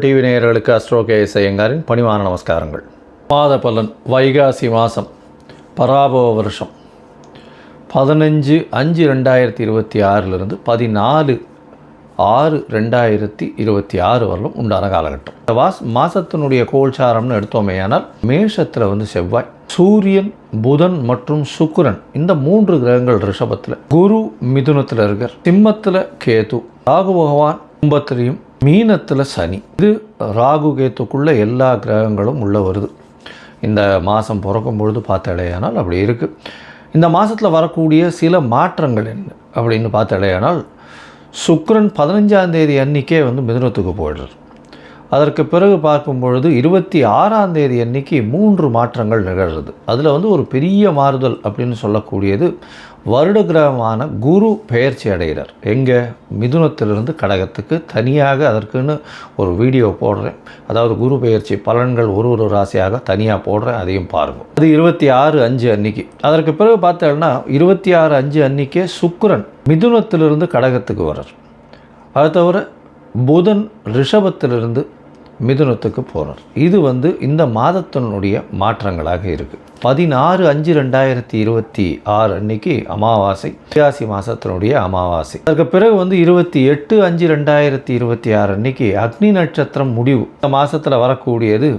TV நேயர்களுக்கு astro KS ஐயங்காரின் பணிவான நமஸ்காரங்கள். மாத பலன் வைகாசி மாதம் பராபவ வருஷம் 15/5/2026 14/6/2026 வரலும் உண்டான காலகட்டம். இந்த மாதத்தினுடைய கோல்சாரம்னு எடுத்தோமேயானால் மேஷத்தில் செவ்வாய், சூரியன், புதன் மற்றும் சுக்கிரன் இந்த 3 கிரகங்கள் ரிஷபத்தில், குரு மிதுனத்தில் இருக்கார், சிம்மத்தில் கேது, ராகு பகவான் கும்பத்திலையும், மீனத்தில் சனி. இது ராகு கேத்துக்குள்ளே எல்லா கிரகங்களும் உள்ளே வருது. இந்த மாதம் பிறக்கும் பொழுது பார்த்தாலேயானால் அப்படி இருக்குது. இந்த மாதத்தில் வரக்கூடிய சில மாற்றங்கள் என்ன அப்படின்னு பார்த்தாலேயானால், சுக்கிரன் 15ஆம் தேதி அன்றைக்கே மிதுனத்துக்கு போயிடுறார். அதற்கு பிறகு பார்க்கும் பொழுது 26ஆம் தேதி அன்றைக்கி 3 மாற்றங்கள் நிகழ்கிறது. அதில் ஒரு பெரிய மாறுதல் அப்படின்னு சொல்லக்கூடியது வருட கிரகமான குரு பெயர்ச்சி அடைகிறார். எங்கே? மிதுனத்திலிருந்து கடகத்துக்கு. தனியாக அதற்குன்னு ஒரு வீடியோ போடுறேன். அதாவது குரு பெயர்ச்சி பலன்கள் ஒரு ராசியாக தனியாக போடுறேன், அதையும் பாருங்கள். அது 26/5 அன்னைக்கு. அதற்கு பிறகு பார்த்தோம்னா 26/5 அன்றைக்கே சுக்கிரன் மிதுனத்திலிருந்து கடகத்துக்கு வர்றார். அது தவிர புதன் ரிஷபத்திலிருந்து மிதுனத்துக்கு போகிறார். இது இந்த மாதத்தினுடைய மாற்றங்களாக இருக்குது. 16/5/2026 அன்னைக்கு அமாவாசை, வைகாசி மாதத்தினுடைய அமாவாசை. அதற்கு பிறகு 28/5/2026 அன்னைக்கு அக்னி நட்சத்திரம் முடிவு. இந்த மாதத்தில் வரக்கூடியது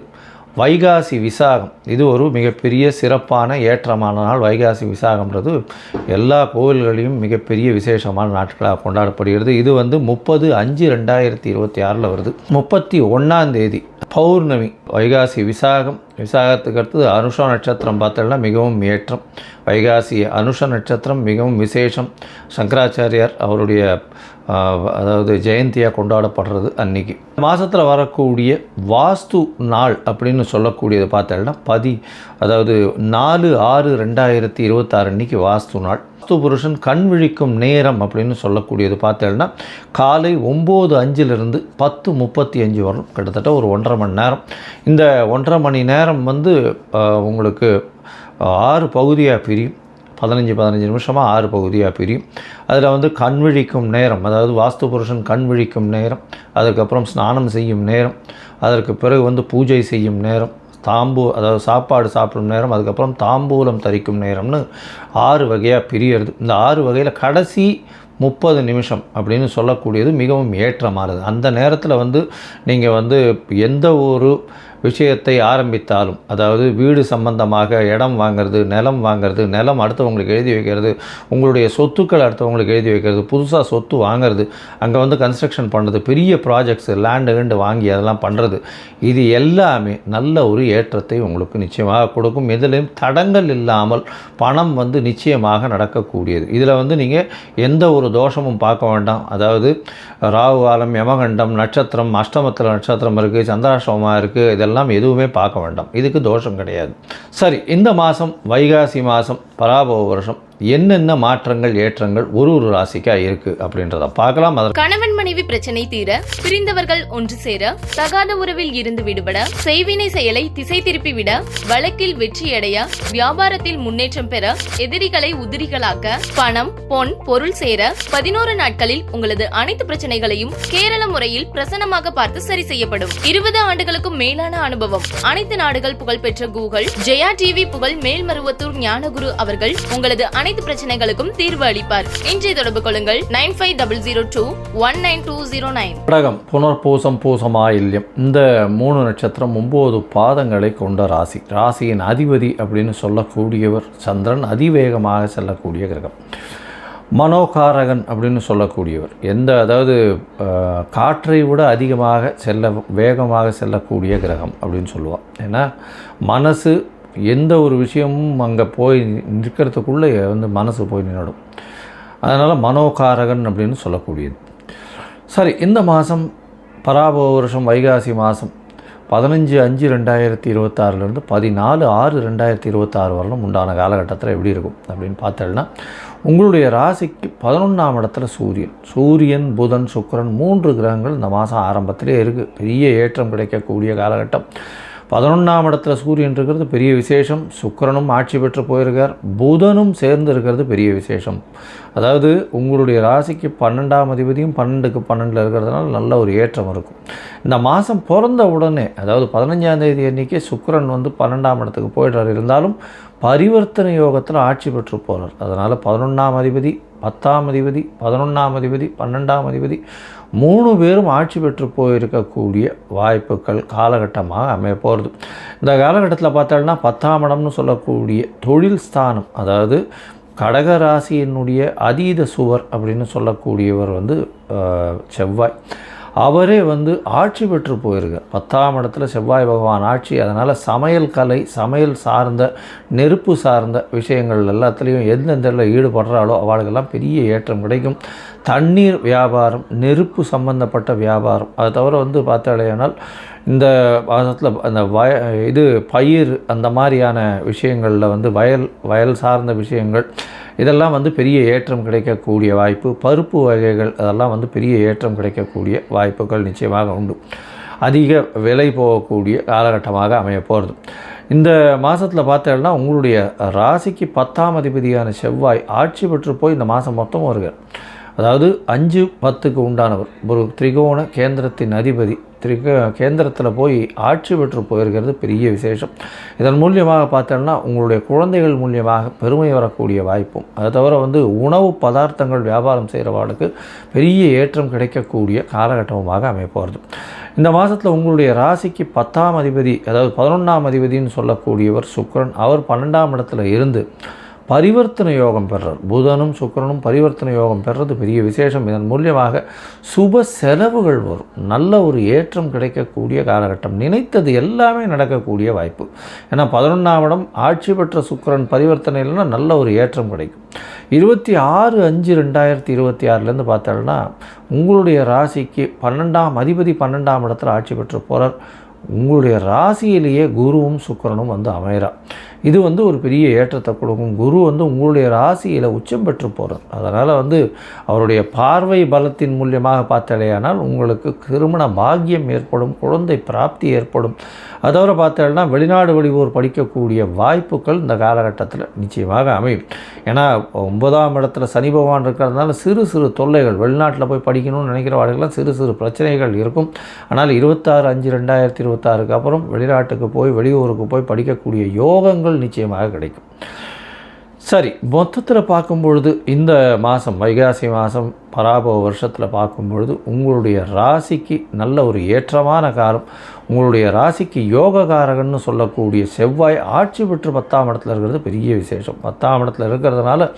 வைகாசி விசாகம். இது ஒரு மிகப்பெரிய சிறப்பான ஏற்றமான நாள். வைகாசி விசாகம்ன்றது எல்லா கோவில்களையும் மிகப்பெரிய விசேஷமான நாட்களாக கொண்டாடப்படுகிறது. இது 30/5/2026 வருது. 31ஆம் தேதி பௌர்ணமி. வைகாசி விசாகம். விசாகத்துக்கு அடுத்தது அனுஷ நட்சத்திரம் பார்த்தோம்னா மிகவும் ஏற்றம். வைகாசி அனுஷ நட்சத்திரம் மிகவும் விசேஷம். சங்கராச்சாரியார் அவருடைய அதாவது ஜெயந்தியாக கொண்டாடப்படுறது அன்றைக்கி. மாதத்தில் வரக்கூடிய வாஸ்து நாள் அப்படின்னு சொல்லக்கூடியது பார்த்தோம்னா அதாவது 4/6/2026 அன்றைக்கி வாஸ்து நாள். வாஸ்து புருஷன் கண் விழிக்கும் நேரம் அப்படின்னு சொல்லக்கூடியது பார்த்தோம்னா காலை 9:05 10:35 வரணும். கிட்டத்தட்ட ஒரு 1.5 மணி நேரம். இந்த 1.5 மணி நேரம் உங்களுக்கு 6 பகுதியாக பிரியும். 15 நிமிஷமாக 6 பகுதியாக பிரியும். அதில் கண் விழிக்கும் நேரம், அதாவது வாஸ்து புருஷன் கண் விழிக்கும் நேரம், அதுக்கப்புறம் ஸ்நானம் செய்யும் நேரம், அதற்கு பிறகு பூஜை செய்யும் நேரம், அதாவது சாப்பாடு சாப்பிடும் நேரம், அதுக்கப்புறம் தாம்பூலம் தரிக்கும் நேரம்னு 6 வகையாக பிரியறது. இந்த 6 வகையில் கடைசி 30 நிமிஷம் அப்படின்னு சொல்லக்கூடியது மிகவும் ஏற்றமானது. அந்த நேரத்தில் நீங்கள் எந்த ஒரு விஷயத்தை ஆரம்பித்தாலும், அதாவது வீடு சம்பந்தமாக இடம் வாங்கிறது, நிலம் வாங்கிறது, நிலம் அடுத்தவங்களுக்கு எழுதி வைக்கிறது, உங்களுடைய சொத்துக்கள் அடுத்தவங்களுக்கு எழுதி வைக்கிறது, புதுசாக சொத்து வாங்கிறது, அங்கே கன்ஸ்ட்ரக்ஷன் பண்ணுறது, பெரிய ப்ராஜெக்ட்ஸு லேண்டு வாங்கி அதெல்லாம் பண்ணுறது, இது எல்லாமே நல்ல ஒரு ஏற்றத்தை உங்களுக்கு நிச்சயமாக கொடுக்கும். எதிலையும் தடங்கள் இல்லாமல் பணம் நிச்சயமாக நடக்கக்கூடியது. இதில் நீங்கள் எந்த ஒரு தோஷமும் பார்க்க வேண்டாம். அதாவது ராகு காலம், யமகண்டம், நட்சத்திரம், அஷ்டமத்தில் நட்சத்திரம் இருக்குது, சந்திராஷ்டமமாக இருக்குது, இதெல்லாம் எதுவுமே பார்க்க வேண்டாம். இதுக்கு தோஷம் கிடையாது. சரி, இந்த மாதம் வைகாசி மாதம் பராபவ வருஷம் என்னென்ன மாற்றங்கள் ஏற்றங்கள் ஒரு ராசிக்காக இருக்கு அப்படின்றத பார்க்கலாம். கணவன் மனைவி பிரச்சனை தீர, பிரிந்தவர்கள் ஒன்று சேர, தகாத உறவில் இருந்து விடுபட, செய்வினை செயலை திசை திருப்பி விட, வழக்கில் வெற்றியடைய, வியாபாரத்தில் முன்னேற்றம் பெற, எதிரிகளை உதிரிகளாக்க, பணம் பொன் பொருள் சேர 11 நாட்களில் உங்களது அனைத்து பிரச்சனைகளையும் கேரள முறையில் பிரசன்னமாக பார்த்து சரி செய்யப்படும். 20 ஆண்டுகளுக்கும் மேலான அனுபவம், அனைத்து நாடுகள் புகழ்பெற்ற கூகுள் ஜெயா டிவி புகழ் மேல்மருவத்தூர் ஞானகுரு அவர்கள் உங்களது அனைத்து பிரச்சனைகளுக்கும் தீர்வு அளிப்பார். இன்றைய தொடர்பு கொள்ளுங்கள் 9500219209. கடகம், புனர்பூசம், பூசமாயில்யம் இந்த 3 நட்சத்திரம் 9 பாதங்களை கொண்ட ராசி. ராசியின் அதிபதி அப்படின்னு சொல்லக்கூடியவர் சந்திரன். அதிவேகமாக செல்லக்கூடிய கிரகம். மனோகாரகன் அப்படின்னு சொல்லக்கூடியவர். அதாவது காற்றை விட அதிகமாக வேகமாக செல்லக்கூடிய கிரகம் அப்படின்னு சொல்லுவாள். ஏன்னா மனசு எந்த ஒரு விஷயமும் அங்கே போய் நிற்கிறதுக்குள்ளே மனசு போய் நின்றுடும். அதனால் மனோகாரகன் அப்படின்னு சொல்லக்கூடியது. சரி, இந்த மாதம் பராபவ வருஷம் வைகாசி மாதம் 15/5/2026 14/6/2026 வரலும் உண்டான காலகட்டத்தில் எப்படி இருக்கும் அப்படின்னு பார்த்தோம்னா, உங்களுடைய ராசிக்கு 11ஆம் இடத்துல சூரியன், புதன், சுக்கிரன் 3 கிரகங்கள் இந்த மாதம் ஆரம்பத்திலே இருக்குது. பெரிய ஏற்றம் கிடைக்கக்கூடிய காலகட்டம். 11ஆம் இடத்துல சூரியன் இருக்கிறது பெரிய விசேஷம். சுக்கிரனும் ஆட்சி பெற்று போயிருக்கார். புதனும் சேர்ந்து இருக்கிறது பெரிய விசேஷம். அதாவது உங்களுடைய ராசிக்கு 12ஆம் அதிபதியும் 12க்கு 12 இருக்கிறதுனால நல்ல ஒரு ஏற்றம் இருக்கும். இந்த மாதம் பிறந்த உடனே, அதாவது 15ஆம் தேதி அன்றைக்கி சுக்கிரன் வந்து 12ஆம் இடத்துக்கு போயிடுறார். இருந்தாலும் பரிவர்த்தனை யோகத்தில் ஆட்சி பெற்று போகிறார். அதனால் 11ஆம் அதிபதி, 10ஆம் அதிபதி, 11ஆம் அதிபதி, 12ஆம் அதிபதி 3 பேரும் ஆட்சி பெற்று போயிருக்கக்கூடிய வாய்ப்புகள் காலகட்டமாக அமைய போகிறது. இந்த காலகட்டத்தில் பார்த்தோம்னா 10ஆம் இடம்னு சொல்லக்கூடிய தொழில் ஸ்தானம், அதாவது கடக ராசியினுடைய அதீத சுவர் அப்படின்னு சொல்லக்கூடியவர் வந்து செவ்வாய். அவரே வந்து ஆட்சி பெற்று போயிருக்கார். 10ஆம் இடத்துல செவ்வாய் பகவான் ஆட்சி. அதனால் சமையல் கலை, சமையல் சார்ந்த, நெருப்பு சார்ந்த விஷயங்கள் எல்லாத்துலேயும் எந்தெந்த ஈடுபடுறாலோ அவளுக்கெல்லாம் பெரிய ஏற்றம் கிடைக்கும். தண்ணீர் வியாபாரம், நெருப்பு சம்பந்தப்பட்ட வியாபாரம், அதை தவிர வந்து பார்த்தாலேயானால் இந்த மாதத்தில் அந்த பயிர் அந்த மாதிரியான விஷயங்களில் வந்து வயல் சார்ந்த விஷயங்கள் இதெல்லாம் வந்து பெரிய ஏற்றம் கிடைக்கக்கூடிய வாய்ப்பு. பருப்பு வகைகள் அதெல்லாம் வந்து பெரிய ஏற்றம் கிடைக்கக்கூடிய வாய்ப்புகள் நிச்சயமாக உண்டு. அதிக விலை போகக்கூடிய காலகட்டமாக அமைய போகிறது. இந்த மாதத்தில் பார்த்தோம்னா உங்களுடைய ராசிக்கு 10ஆம் அதிபதியான செவ்வாய் ஆட்சி பெற்று போய் இந்த மாதம் மொத்தம் வருகிறார். அதாவது 5, 10க்கு உண்டானவர், ஒரு திரிகோண கேந்திரத்தின் அதிபதி கேந்திரத்தில் போய் ஆட்சி பெற்று போயிருக்கிறது பெரிய விசேஷம். இதன் மூலியமாக பார்த்தோம்னா உங்களுடைய குழந்தைகள் மூலியமாக பெருமை வரக்கூடிய வாய்ப்பும், அதை தவிர வந்து உணவு பதார்த்தங்கள் வியாபாரம் செய்கிறவாளுக்கு பெரிய ஏற்றம் கிடைக்கக்கூடிய காலகட்டமாக அமைய போகிறது. இந்த மாதத்தில் உங்களுடைய ராசிக்கு 10ஆம் அதிபதி, அதாவது 11ஆம் அதிபதினு சொல்லக்கூடியவர் சுக்கிரன், அவர் 12ஆம் இடத்துல இருந்து பரிவர்த்தனை யோகம் பெறுறார். புதனும் சுக்கிரனும் பரிவர்த்தனை யோகம் பெறுறது பெரிய விசேஷம். இதன் மூலியமாக சுப செலவுகள் வரும். நல்ல ஒரு ஏற்றம் கிடைக்கக்கூடிய காலகட்டம். நினைத்தது எல்லாமே நடக்கக்கூடிய வாய்ப்பு. ஏன்னா 11ஆம் இடம் ஆட்சி பெற்ற சுக்கிரன் பரிவர்த்தனை இல்லைன்னா நல்ல ஒரு ஏற்றம் கிடைக்கும். 26/5/2026 பார்த்தோம்னா உங்களுடைய ராசிக்கு 12ஆம் அதிபதி 12ஆம் இடத்துல ஆட்சி பெற்று போகிறார். உங்களுடைய ராசியிலேயே குருவும் சுக்கிரனும் வந்து அமைகிறார். இது வந்து ஒரு பெரிய ஏற்றத்தை கொடுக்கும். குரு வந்து உங்களுடைய ராசியில் உச்சம் பெற்று போகிறார். அதனால் வந்து அவருடைய பார்வை பலத்தின் மூலியமாக பார்த்தாலேயானால் உங்களுக்கு திருமண பாக்கியம் ஏற்படும், குழந்தை பிராப்தி ஏற்படும். அதோட பார்த்தாலும் வெளிநாடு வெளியூர் படிக்கக்கூடிய வாய்ப்புகள் இந்த காலகட்டத்தில் நிச்சயமாக அமையும். ஏன்னா 9ஆம் இடத்துல சனி பகவான் இருக்கிறதுனால சிறு சிறு தொல்லைகள், வெளிநாட்டில் போய் படிக்கணும்னு நினைக்கிறவாளுக்கெல்லாம் சிறு சிறு பிரச்சனைகள் இருக்கும். ஆனால் 26/5/2026 அப்புறம் வெளிநாட்டுக்கு போய் வெளியூருக்கு போய் படிக்கக்கூடிய யோகங்கள் நிச்சயமாக கிடைக்கும். சரி, மொத்தத்தில் பார்க்கும்பொழுது இந்த மாதம் வைகாசி மாதம் பராபவ வருஷத்தில் பார்க்கும்பொழுது உங்களுடைய ராசிக்கு நல்ல ஒரு ஏற்றமான காலம். உங்களுடைய ராசிக்கு யோககாரகன்னு சொல்லக்கூடிய செவ்வாய் ஆட்சி பெற்று 10ஆம் இடத்துல இருக்கிறது பெரிய விசேஷம். 10ஆம் இடத்துல இருக்கிறதுனால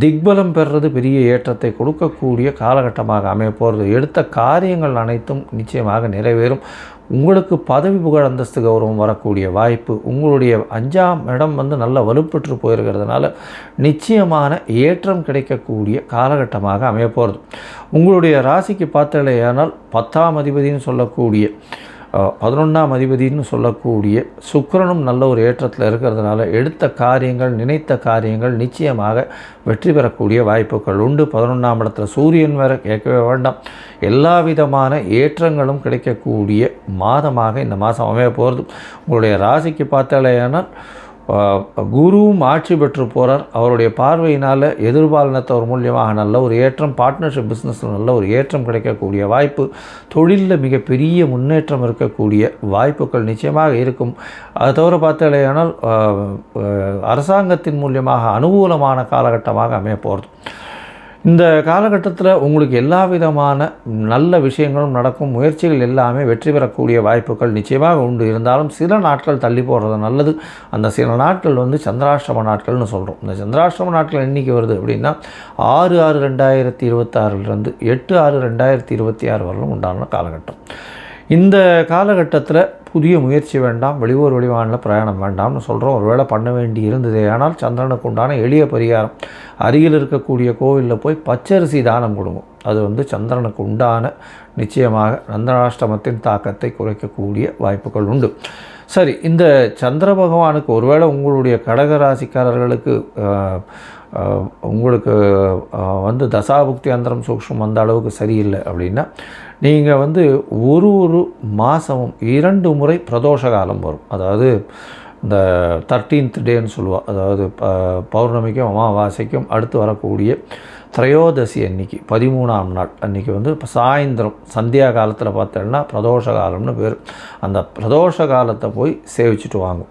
திக்பலம் பெறுறது பெரிய ஏற்றத்தை கொடுக்கக்கூடிய காலகட்டமாக அமைய போகிறது. எடுத்த காரியங்கள் அனைத்தும் நிச்சயமாக நிறைவேறும். உங்களுக்கு பதவி புகழ் அந்தஸ்து கௌரவம் வரக்கூடிய வாய்ப்பு. உங்களுடைய 5ஆம் இடம் வந்து நல்ல வலுப்பெற்று போயிருக்கிறதுனால நிச்சயமான ஏற்றம் கிடைக்கக்கூடிய காலகட்டமாக அமைய போகிறது. உங்களுடைய ராசிக்கு பார்த்தாலேயானால் 10ஆம் அதிபதினு சொல்லக்கூடிய 11ஆம் அதிபதினு சொல்லக்கூடிய சுக்கிரனும் நல்ல ஒரு ஏற்றத்தில் இருக்கிறதுனால எடுத்த காரியங்கள், நினைத்த காரியங்கள் நிச்சயமாக வெற்றி பெறக்கூடிய வாய்ப்புகள் உண்டு. 11ஆம் இடத்துல சூரியன் வேறு கேட்கவே வேண்டாம். எல்லா விதமான ஏற்றங்களும் கிடைக்கக்கூடிய மாதமாக இந்த மாதம் அமைய போகிறது. உங்களுடைய ராசிக்கு பார்த்தாலேயானால் குருவும் ஆட்சி பெற்று போகிறார். அவருடைய பார்வையினால் எதிர்பாலினத்தவர் மூலியமாக நல்ல ஒரு ஏற்றம், பார்ட்னர்ஷிப் பிஸ்னஸில் நல்ல ஒரு ஏற்றம் கிடைக்கக்கூடிய வாய்ப்பு, தொழிலில் மிகப்பெரிய முன்னேற்றம் இருக்கக்கூடிய வாய்ப்புகள் நிச்சயமாக இருக்கும். அதை தவிர பார்த்தாலேயானால் அரசாங்கத்தின் மூலியமாக அனுகூலமான காலகட்டமாக அமைய போகிறது. இந்த காலகட்டத்தில் உங்களுக்கு எல்லா விதமான நல்ல விஷயங்களும் நடக்கும். முயற்சிகள் எல்லாமே வெற்றி பெறக்கூடிய வாய்ப்புகள் நிச்சயமாக உண்டு. இருந்தாலும் சில நாட்கள் தள்ளி போடுறது நல்லது. அந்த சில நாட்கள் வந்து சந்திராஷ்டம நாட்கள்னு சொல்கிறோம். இந்த சந்திராஷ்டம நாட்கள் என்றைக்கு வருது அப்படின்னா 6/6/2026 8/6/2026 வரலும் உண்டான காலகட்டம். இந்த காலகட்டத்தில் புதிய முயற்சி வேண்டாம், வெளியூர் வெளிமாநில பிரயாணம் வேண்டாம்னு சொல்கிறோம். ஒருவேளை பண்ண வேண்டி இருந்ததே ஆனால் சந்திரனுக்கு உண்டான எளிய பரிகாரம், அருகில் இருக்கக்கூடிய கோவிலில் போய் பச்சரிசி தானம் கொடுங்க. அது வந்து சந்திரனுக்கு உண்டான நிச்சயமாக சந்திராஷ்டமத்தின் தாக்கத்தை குறைக்கக்கூடிய வாய்ப்புகள் உண்டு. சரி, இந்த சந்திர பகவானுக்கு ஒருவேளை உங்களுடைய கடகராசிக்காரர்களுக்கு உங்களுக்கு வந்து தசாபுக்தி அந்தரம் சூக்ஷ்மம் அந்த அளவுக்கு சரியில்லை அப்படின்னா, நீங்கள் ஒரு மாதமும் 2 முறை பிரதோஷ காலம் வரும். அதாவது இந்த 13th டேன்னு சொல்லுவாள். அதாவது பௌர்ணமிக்கும் அமாவாசைக்கும் அடுத்து வரக்கூடிய திரையோதசி அன்னைக்கு 13ஆம் நாள் அன்றைக்கி இப்போ சாயந்தரம் சந்தியா காலத்தில் பார்த்தோன்னா பிரதோஷ காலம்னு பேர். அந்த பிரதோஷ காலத்தை போய் சேவிச்சுட்டு வாங்க.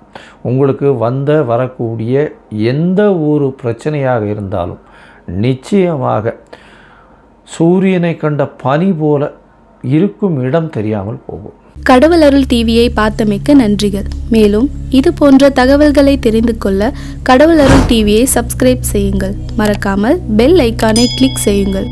உங்களுக்கு வரக்கூடிய எந்த ஒரு பிரச்சனையாக இருந்தாலும் நிச்சயமாக சூரியனை கண்ட பனி போல இருக்கும் இடம் தெரியாமல் போகும். கடவுள் அருள் டிவியை பார்த்தமைக்க நன்றிகள். மேலும் இது போன்ற தகவல்களை தெரிந்து கொள்ள கடவுள் அருள் டிவியை சப்ஸ்கிரைப் செய்யுங்கள். மறக்காமல் பெல் ஐக்கானை கிளிக் செய்யுங்கள்.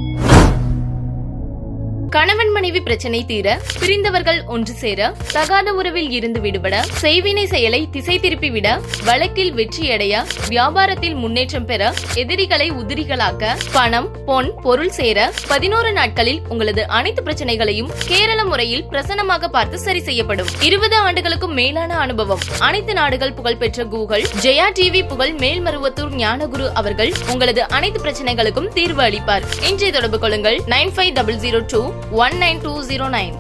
கணவன் மனைவி பிரச்சனை தீர, பிரிந்தவர்கள் ஒன்று சேர, தகாத உறவில் இருந்து விடுபட, செய்வினை செயலை திசை திருப்பி விட, வழக்கில் வெற்றியடைய, வியாபாரத்தில் முன்னேற்றம் பெற, எதிரிகளை உதிரிகளாக்க, பணம் பொன் பொருள் சேர 11 நாட்களில் உங்களது அனைத்து பிரச்சனைகளையும் கேரள முறையில் பிரசன்னமாக பார்த்து சரி செய்யப்படும். 20 ஆண்டுகளுக்கும் மேலான அனுபவம். அனைத்து நாடுகள் புகழ்பெற்ற கூகுள் ஜெயா டிவி புகழ் மேல்மருவத்தூர் ஞானகுரு அவர்கள் உங்களது அனைத்து பிரச்சனைகளுக்கும் தீர்வு அளிப்பார். இன்றைய தொடர்பு கொள்ளுங்கள் 9500219209.